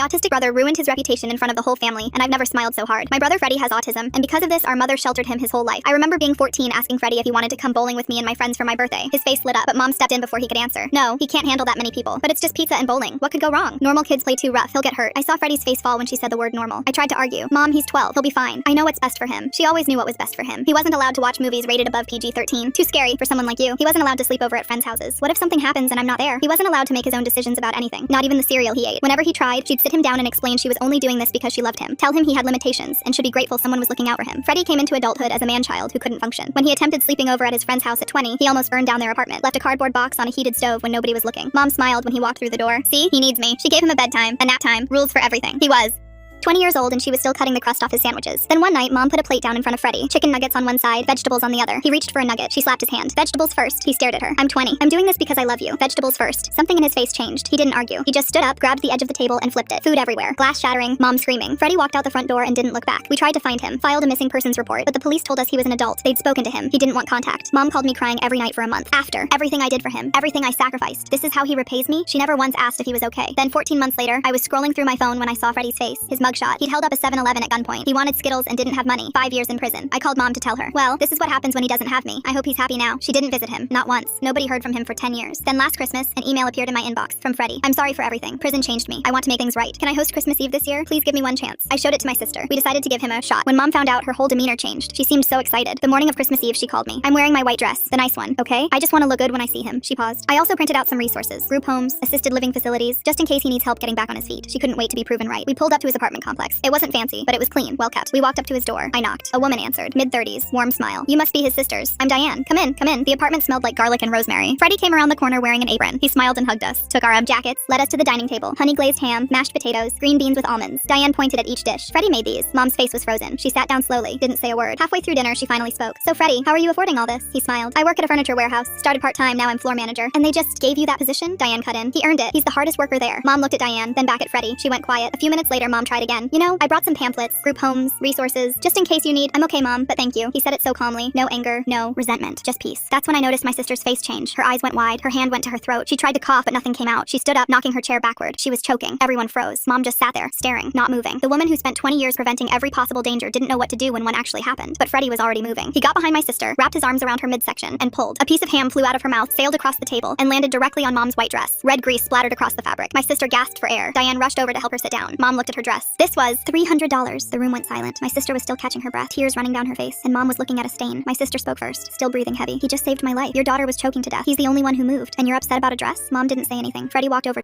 Autistic brother ruined his reputation in front of the whole family, and I've never smiled so hard. My brother Freddie has autism, and because of this, our mother sheltered him his whole life. I remember being 14 asking Freddie if he wanted to come bowling with me and my friends for my birthday. His face lit up, but mom stepped in before he could answer. No, he can't handle that many people. But it's just pizza and bowling. What could go wrong? Normal kids play too rough. He'll get hurt. I saw Freddie's face fall when she said the word normal. I tried to argue. Mom, he's 12. He'll be fine. I know what's best for him. She always knew what was best for him. He wasn't allowed to watch movies rated above PG-13. Too scary for someone like you. He wasn't allowed to sleep over at friends' houses. What if something happens and I'm not there? He wasn't allowed to make his own decisions about anything. Not even the cereal he ate. Whenever he tried, she'd sit him down and explain she was only doing this because she loved him. Tell him he had limitations and should be grateful someone was looking out for him. Freddie came into adulthood as a man-child who couldn't function. When he attempted sleeping over at his friend's house at 20, he almost burned down their apartment, left a cardboard box on a heated stove when nobody was looking. Mom smiled when he walked through the door. See, he needs me. She gave him a bedtime, a nap time, rules for everything. He was 20 years old and she was still cutting the crust off his sandwiches. Then one night, mom put a plate down in front of Freddie. Chicken nuggets on one side, vegetables on the other. He reached for a nugget. She slapped his hand. Vegetables first. He stared at her. I'm 20. I'm doing this because I love you. Vegetables first. Something in his face changed. He didn't argue. He just stood up, grabbed the edge of the table, and flipped it. Food everywhere. Glass shattering. Mom screaming. Freddie walked out the front door and didn't look back. We tried to find him. Filed a missing persons report, but the police told us he was an adult. They'd spoken to him. He didn't want contact. Mom called me crying every night for a month. After everything I did for him, everything I sacrificed. This is how he repays me? She never once asked if he was okay. Then 14 months later, I was scrolling through my phone when I saw Freddie's face. His mugshot. He'd held up a 7-Eleven at gunpoint. He wanted Skittles and didn't have money. 5 years in prison. I called mom to tell her. Well, this is what happens when he doesn't have me. I hope he's happy now. She didn't visit him. Not once. Nobody heard from him for 10 years. Then last Christmas, an email appeared in my inbox from Freddie. I'm sorry for everything. Prison changed me. I want to make things right. Can I host Christmas Eve this year? Please give me one chance. I showed it to my sister. We decided to give him a shot. When mom found out, her whole demeanor changed. She seemed so excited. The morning of Christmas Eve, she called me. I'm wearing my white dress. The nice one. Okay? I just want to look good when I see him. She paused. I also printed out some resources. Group homes, assisted living facilities, just in case he needs help getting back on his feet. She couldn't wait to be proven right. We pulled up to his apartment complex. It wasn't fancy, but it was clean, well kept. We walked up to his door. I knocked. A woman answered. Mid-30s. Warm smile. You must be his sisters. I'm Diane. Come in. Come in. The apartment smelled like garlic and rosemary. Freddie came around the corner wearing an apron. He smiled and hugged us. Took our jackets. Led us to the dining table. Honey glazed ham, mashed potatoes, green beans with almonds. Diane pointed at each dish. Freddie made these. Mom's face was frozen. She sat down slowly. Didn't say a word. Halfway through dinner, she finally spoke. So Freddie, how are you affording all this? He smiled. I work at a furniture warehouse. Started part-time. Now I'm floor manager. And they just gave you that position? Diane cut in. He earned it. He's the hardest worker there. Mom looked at Diane, then back at Freddie. She went quiet. A few minutes later, mom tried again. You know, I brought some pamphlets, group homes, resources, just in case you need. I'm okay, mom, but thank you. He said it so calmly. No anger, no resentment, just peace. That's when I noticed my sister's face change. Her eyes went wide. Her hand went to her throat. She tried to cough, but nothing came out. She stood up, knocking her chair backward. She was choking. Everyone froze. Mom just sat there, staring, not moving. The woman who spent 20 years preventing every possible danger didn't know what to do when one actually happened. But Freddie was already moving. He got behind my sister, wrapped his arms around her midsection, and pulled. A piece of ham flew out of her mouth, sailed across the table, and landed directly on mom's white dress. Red grease splattered across the fabric. My sister gasped for air. Diane rushed over to help her sit down. Mom looked at her dress. This was $300. The room went silent. My sister was still catching her breath, tears running down her face, and mom was looking at a stain. My sister spoke first, still breathing heavy. He just saved my life. Your daughter was choking to death. He's the only one who moved. And you're upset about a dress? Mom didn't say anything. Freddie walked over